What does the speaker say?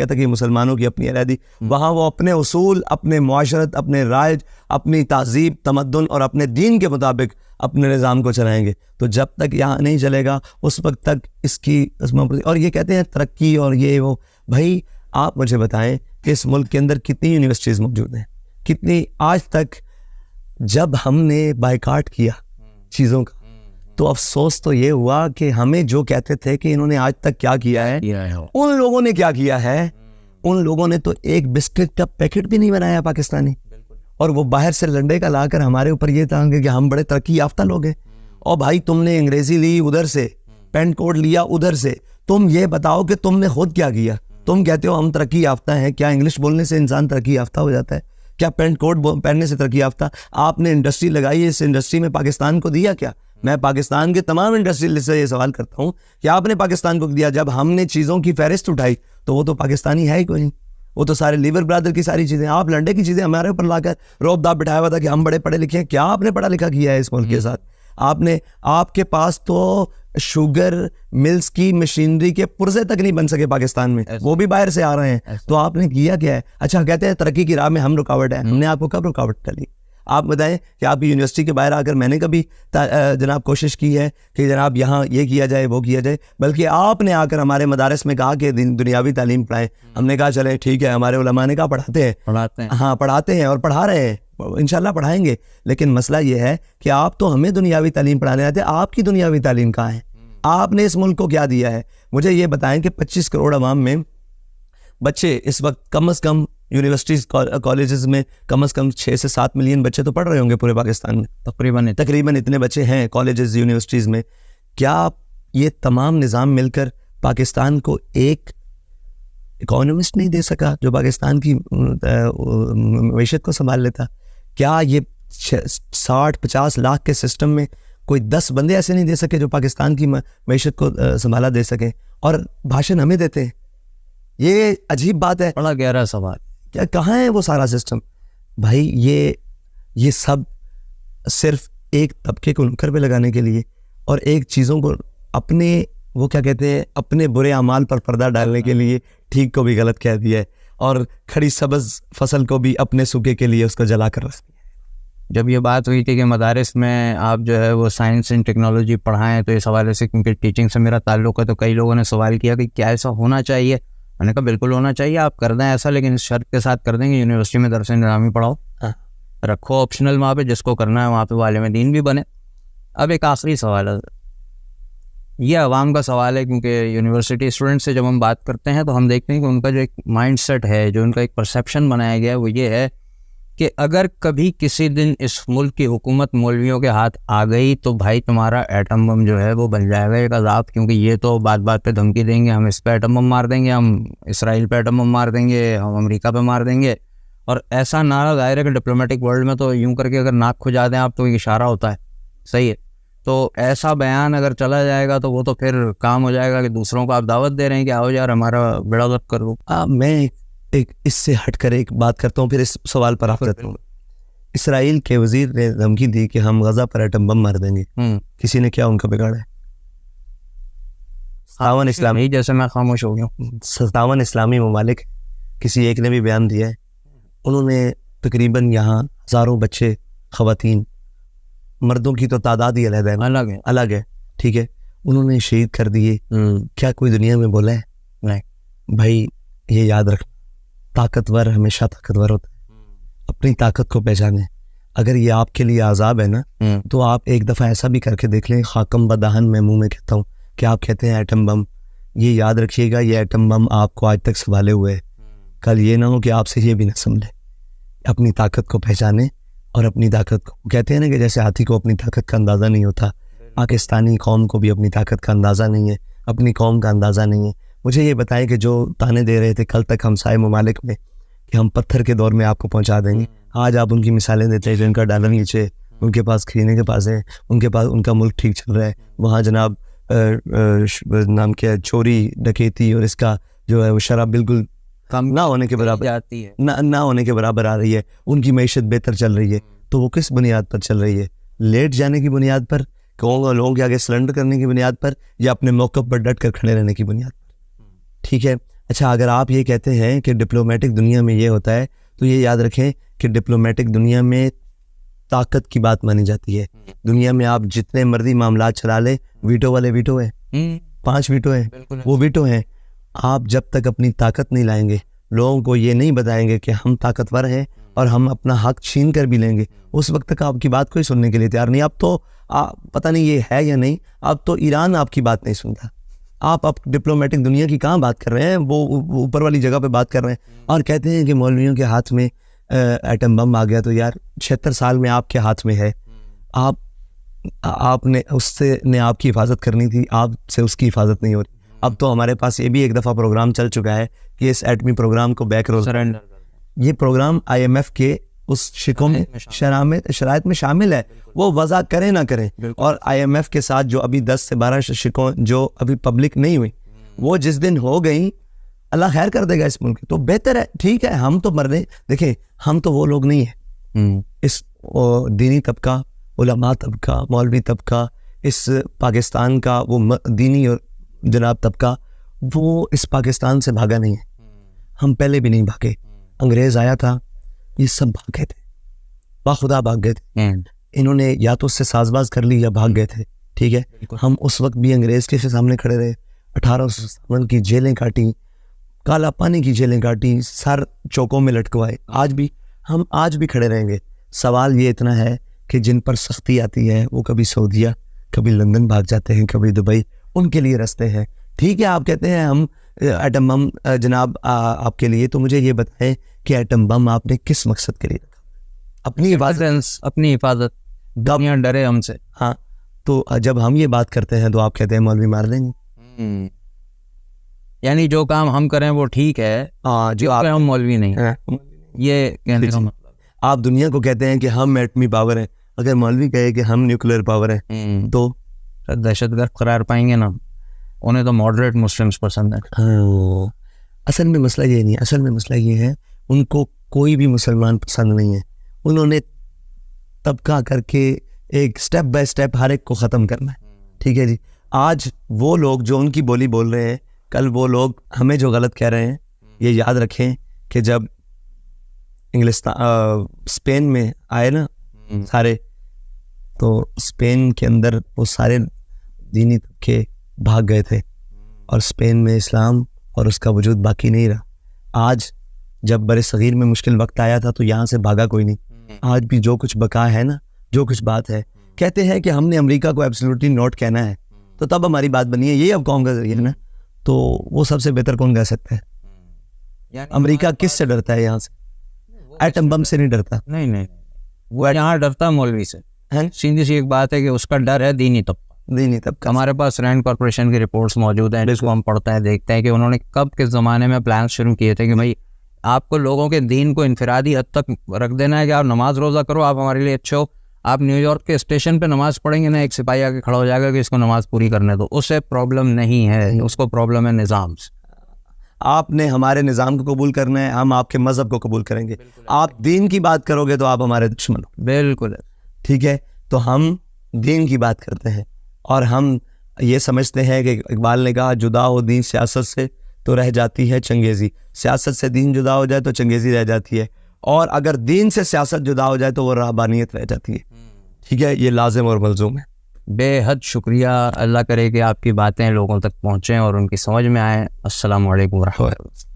कहता कि मुसलमानों की अपनी अलहदी, वहाँ वो अपने उसूल, अपने मुआशरत, अपने राज, अपनी तहजीब तमद्दुन और अपने दीन के मुताबिक अपने निज़ाम को चलाएंगे। तो जब तक यहाँ नहीं चलेगा उस वक्त तक इसकी और ये कहते हैं तरक्की और ये वो। भाई आप मुझे बताएं कि इस मुल्क के अंदर कितनी यूनिवर्सिटीज़ मौजूद हैं, कितनी आज तक। जब हमने बायकाट किया चीज़ों का तो अफसोस तो ये हुआ कि हमें जो कहते थे कि इन्होंने आज तक क्या किया है, उन लोगों ने क्या किया है। उन लोगों ने तो एक बिस्किट का पैकेट भी नहीं बनाया पाकिस्तानी, और वो बाहर से लंडे का लाकर हमारे ऊपर ये था कि हम बड़े तरक्की याफ्ता लोग हैं। और भाई तुमने अंग्रेजी ली उधर से, पेंट कोड लिया उधर से, तुम ये बताओ कि तुमने खुद क्या किया। तुम कहते हो हम तरक्की याफ्ता हैं, क्या इंग्लिश बोलने से इंसान तरक्की याफ्ता हो जाता है? क्या पेंट कोड पहनने से तरक्की याफ्ता? आपने इंडस्ट्री लगाई, इस इंडस्ट्री में पाकिस्तान को दिया क्या? मैं पाकिस्तान के तमाम इंडस्ट्रियलिस्ट से ये सवाल करता हूँ कि आपने पाकिस्तान को दिया? जब हमने चीज़ों की फहरिस्त उठाई तो वो तो पाकिस्तानी है ही कोई नहीं, वो तो सारे लीवर ब्रदर की सारी चीज़ें, आप लंडे की चीज़ें हमारे ऊपर लाकर रौब दाब बिठाया हुआ था कि हम बड़े पढ़े लिखे हैं। क्या आपने पढ़ा लिखा किया है इस मुल्क के साथ? आपने, आपके पास तो शुगर मिल्स की मशीनरी के पुर्जे तक नहीं बन सके पाकिस्तान में, वो भी बाहर से आ रहे हैं। तो आपने किया क्या है? अच्छा कहते हैं तरक्की की राह में हम रुकावट है, हमने आपको कब रुकावट डाली? आप बताएं कि आप यूनिवर्सिटी के बाहर आकर मैंने कभी जनाब कोशिश की है कि जनाब यहाँ ये किया जाए वो किया जाए? बल्कि आपने आकर हमारे मदारस में कहा कि दुनियावी तालीम पढ़ाएं। हमने कहा चले ठीक है, हमारे उलमा ने कहा पढ़ाते हैं, हाँ पढ़ाते हैं और पढ़ा रहे हैं, इंशाल्लाह पढ़ाएंगे। लेकिन मसला ये है कि आप तो हमें दुनियावी तालीम पढ़ाने आते हैं, आपकी दुनियावी तालीम कहाँ है? आपने इस मुल्क को क्या दिया है? मुझे ये बताएं कि 25 करोड़ अवाम में बच्चे इस वक्त कम से कम यूनिवर्सिटीज़ कॉलेजेस में कम से कम 6 से 7 मिलियन बच्चे तो पढ़ रहे होंगे पूरे पाकिस्तान में, तकरीबन इतने बच्चे हैं कॉलेजेस यूनिवर्सिटीज़ में। क्या ये तमाम निज़ाम मिलकर पाकिस्तान को एक इकोनॉमिस्ट नहीं दे सका जो पाकिस्तान की मईशत को संभाल लेता? क्या ये 60-50 लाख के सिस्टम में कोई 10 बंदे ऐसे नहीं दे सके जो पाकिस्तान की मईशत को संभाला दे सके? और भाषण हमें देते हैं। ये अजीब बात है, बड़ा गहरा सवाल। क्या कहाँ है वो सारा सिस्टम? भाई ये सब सिर्फ एक तबके को नुक्कड़ पे लगाने के लिए और एक चीज़ों को अपने, वो क्या कहते हैं, अपने बुरे अमाल पर पर्दा डालने के लिए ठीक को भी गलत कह दिया है और खड़ी सब्ज़ फसल को भी अपने सूखे के लिए उसको जला कर रख दिया। जब ये बात हुई थी कि मदारिस में आप जो है वो साइंस एंड टेक्नोलॉजी पढ़ाएं, तो इस हवाले से क्योंकि टीचिंग से मेरा ताल्लुक़ है, तो कई लोगों ने सवाल किया कि क्या ऐसा होना चाहिए? मैंने कहा बिल्कुल होना चाहिए, आप कर दें ऐसा, लेकिन इस शर्त के साथ कर देंगे यूनिवर्सिटी में दरस निज़ामी पढ़ाओ, रखो ऑप्शनल वहाँ पे, जिसको करना है वहाँ पे वालिम दीन भी बने। अब एक आखिरी सवाल है, ये आवाम का सवाल है, क्योंकि यूनिवर्सिटी स्टूडेंट से जब हम बात करते हैं तो हम देखते हैं कि उनका जो एक माइंड सेट है, जो उनका एक परसेप्शन बनाया गया है, वो ये है कि अगर कभी किसी दिन इस मुल्क की हुकूमत मौलवियों के हाथ आ गई तो भाई तुम्हारा एटम बम जो है वो बन जाएगा एक अजाब, क्योंकि ये तो बात बात पे धमकी देंगे, हम इस पे एटम बम मार देंगे, हम इसराइल पे एटम बम मार देंगे, हम अमेरिका पे मार देंगे। और ऐसा नारा दायर है कि डिप्लोमेटिक वर्ल्ड में तो यूं करके अगर नाक खुजा दें आप तो एक इशारा होता है, सही है। तो ऐसा बयान अगर चला जाएगा तो वो तो फिर काम हो जाएगा कि दूसरों को आप दावत दे रहे हैं कि आओ यार हमारा बेड़ा गर्क कर दो। मैं एक इससे हटकर एक बात करता हूँ, फिर इस सवाल पर आप करता हूँ। इसराइल के वजीर ने धमकी दी कि हम गजा पर एटम बम मार देंगे, किसी ने क्या उनका बिगाड़ा है? 57 इस्लामी, जैसे मैं खामोश हो गया, 57 इस्लामी ममालिक, किसी एक ने भी बयान दिया है। उन्होंने तकरीबन यहाँ हज़ारों बच्चे, ख़वातीन, मर्दों की तो तादाद ही अलग है, ठीक है, उन्होंने शहीद कर दिए। क्या कोई दुनिया में बोला है? नहीं। भाई ये याद रख, ताकतवर हमेशा ताकतवर होता है, अपनी ताकत को पहचाने। अगर ये आपके लिए आज़ाब है ना, तो आप एक दफ़ा ऐसा भी करके देख लें, खाकम बदहन मैं मुँह में कहता हूँ कि आप कहते हैं एटम बम, ये याद रखिएगा, ये एटम बम आपको आज तक संभाले हुए है, कल ये ना हो कि आपसे ये भी ना संभले। अपनी ताकत को पहचाने और अपनी ताकत को, कहते हैं ना कि जैसे हाथी को अपनी ताकत का अंदाज़ा नहीं होता, पाकिस्तानी कौम को भी अपनी ताकत का अंदाज़ा नहीं है, अपनी कौम का अंदाज़ा नहीं है। मुझे ये बताएं कि जो ताने दे रहे थे कल तक हमसाए ममालिक में कि हम पत्थर के दौर में आपको पहुंचा देंगे, आज आप उनकी मिसालें देते हैं जिनका डॉलर नीचे, उनके पास खरीदने के पास है, उनके पास उनका मुल्क ठीक चल रहा है, वहाँ जनाब नाम क्या है, चोरी डकैती और इसका जो है वो शराब बिल्कुल कम ना होने के बराबर आती है, ना होने के बराबर आ रही है, उनकी मईशत बेहतर चल रही है। तो वो किस बुनियाद पर चल रही है? लेट जाने की बुनियाद पर, लोगों के आगे सरेंडर करने की बुनियाद पर, या अपने मौक़िफ़ पर डट कर खड़े रहने की बुनियाद पर? ठीक है, अच्छा, अगर आप ये कहते हैं कि डिप्लोमेटिक दुनिया में ये होता है, तो ये याद रखें कि डिप्लोमेटिक दुनिया में ताकत की बात मानी जाती है। दुनिया में आप जितने मर्जी मामला चला ले, वीटो वाले वीटो है, 5 वीटो है, वो वीटो है। आप जब तक अपनी ताकत नहीं लाएंगे, लोगों को ये नहीं बताएंगे कि हम ताकतवर हैं और हम अपना हक छीन कर भी लेंगे, उस वक्त तक आपकी बात कोई सुनने के लिए तैयार नहीं। अब तो पता नहीं ये है या नहीं, अब तो ईरान आपकी बात नहीं सुनता। आप डिप्लोमेटिक दुनिया की कहाँ बात कर रहे हैं, वो ऊपर वाली जगह पे बात कर रहे हैं और कहते हैं कि मौलवियों के हाथ में एटम बम आ गया। तो यार 76 साल में आपके हाथ में है, आपने उससे ने आपकी हिफाजत करनी थी, आपसे उसकी हिफाजत नहीं हो रही। अब तो हमारे पास ये भी एक दफ़ा प्रोग्राम चल चुका है कि इस एटमी प्रोग्राम को बैक रोल सरेंडर, ये प्रोग्राम IMF के उस शिकों में शराइत में शामिल है, वो वज़ा करें ना करें। और IMF के साथ जो अभी 10 से 12 शिकों जो अभी पब्लिक नहीं हुई, वो जिस दिन हो गई, अल्लाह खैर कर देगा इस मुल्क, तो बेहतर है। ठीक है, हम तो मरने, देखें हम तो वो लोग नहीं है, इस दीनी तबका, उलमा तबका, मौलवी तबका, इस पाकिस्तान का वो दीनी और जनाब तबका, वो इस पाकिस्तान से भागा नहीं है। हम पहले भी नहीं भागे, अंग्रेज आया था, ये सब भाग गए थे, बाखुदा भाग गए थे। इन्होंने या तो उससे साजबाज कर ली या भाग गए थे। ठीक है, हम उस वक्त भी अंग्रेज के सामने खड़े रहे, 1857 की जेलें काटी, काला पानी की जेलें काटी, सर चौकों में लटकवाए। हम आज भी खड़े रहेंगे। सवाल ये इतना है कि जिन पर सख्ती आती है वो कभी सऊदीया, कभी लंदन भाग जाते हैं, कभी दुबई, उनके लिए रास्ते हैं। ठीक है, आप कहते हैं हम एटम बम जनाब आपके लिए, तो मुझे ये बताएं कि एटम बम आपने किस मकसद के लिए रखा? अपनी हिफाजत, दुनिया डरे हमसे। हाँ, तो जब हम ये बात करते हैं तो आप कहते हैं मौलवी मार लेंगे। यानी जो काम हम करें वो ठीक है, जो आप हम मौलवी नहीं है, ये कहने का मतलब। आप दुनिया को कहते हैं कि हम एटमी पावर हैं, अगर मौलवी कहे कि हम न्यूक्लियर पावर हैं तो दहशतगर्द करार पाएंगे ना। उन्हें तो मॉडरेट मुस्लिम्स पसंद है। असल में मसला ये नहीं है, असल में मसला ये है उनको कोई भी मुसलमान पसंद नहीं है। उन्होंने तबका करके एक स्टेप बाय स्टेप हर एक को ख़त्म करना है। ठीक है जी, आज वो लोग जो उनकी बोली बोल रहे हैं, कल वो लोग हमें जो गलत कह रहे हैं। ये याद रखें कि जब स्पेन में आए ना सारे, तो स्पेन के अंदर वो सारे दीनी तबके भाग गए थे और स्पेन में इस्लाम और उसका वजूद बाकी नहीं रहा। आज जब बड़े सगीर में मुश्किल वक्त आया था तो यहाँ से भागा कोई नहीं। आज भी जो कुछ बका है ना, जो कुछ बात है, कहते हैं कि हमने अमेरिका को एब्सोल्युटली नोट कहना है, तो तब हमारी बात बनी है। ये अब कौन का जरिए है ना, तो वो सबसे बेहतर कौन कह सकता है? अमेरिका किस से डरता है? यहाँ से एटम बम से नहीं डरता। नहीं, वो यहाँ डरता मौलवी से। सीधी सी एक बात है कि उसका डर है दीनी तबका। हमारे पास रैंड कॉर्पोरेशन की रिपोर्ट्स मौजूद हैं, जिसको हम पढ़ते हैं, देखते हैं कि उन्होंने कब किस ज़माने में प्लान शुरू किए थे कि भाई आपको लोगों के दीन को इनफरादी हद तक रख देना है कि आप नमाज रोज़ा करो, आप हमारे लिए अच्छे हो। आप न्यूयॉर्क के स्टेशन पे नमाज पढ़ेंगे ना, एक सिपाही आके खड़ा हो जाएगा कि इसको नमाज पूरी करने दो। उससे प्रॉब्लम नहीं है, उसको प्रॉब्लम है निज़ाम से। आपने हमारे निज़ाम को कबूल करना है, हम आपके मज़हब को कबूल करेंगे। आप दीन की बात करोगे तो आप हमारे दुश्मन हो। बिल्कुल, ठीक है, तो हम दीन की बात करते हैं और हम ये समझते हैं कि इकबाल ने कहा, जुदा हो दीन सियासत से तो रह जाती है चंगेज़ी। सियासत से दीन जुदा हो जाए तो चंगेज़ी रह जाती है, और अगर दीन से सियासत जुदा हो जाए तो वो रहबानियत रह जाती है। ठीक है, ये लाजिम और मलजूम है। बेहद शुक्रिया। अल्लाह करे कि आपकी बातें लोगों तक पहुँचें और उनकी समझ में आए। अस्सलाम वालेकुम व रहमतुल्लाह।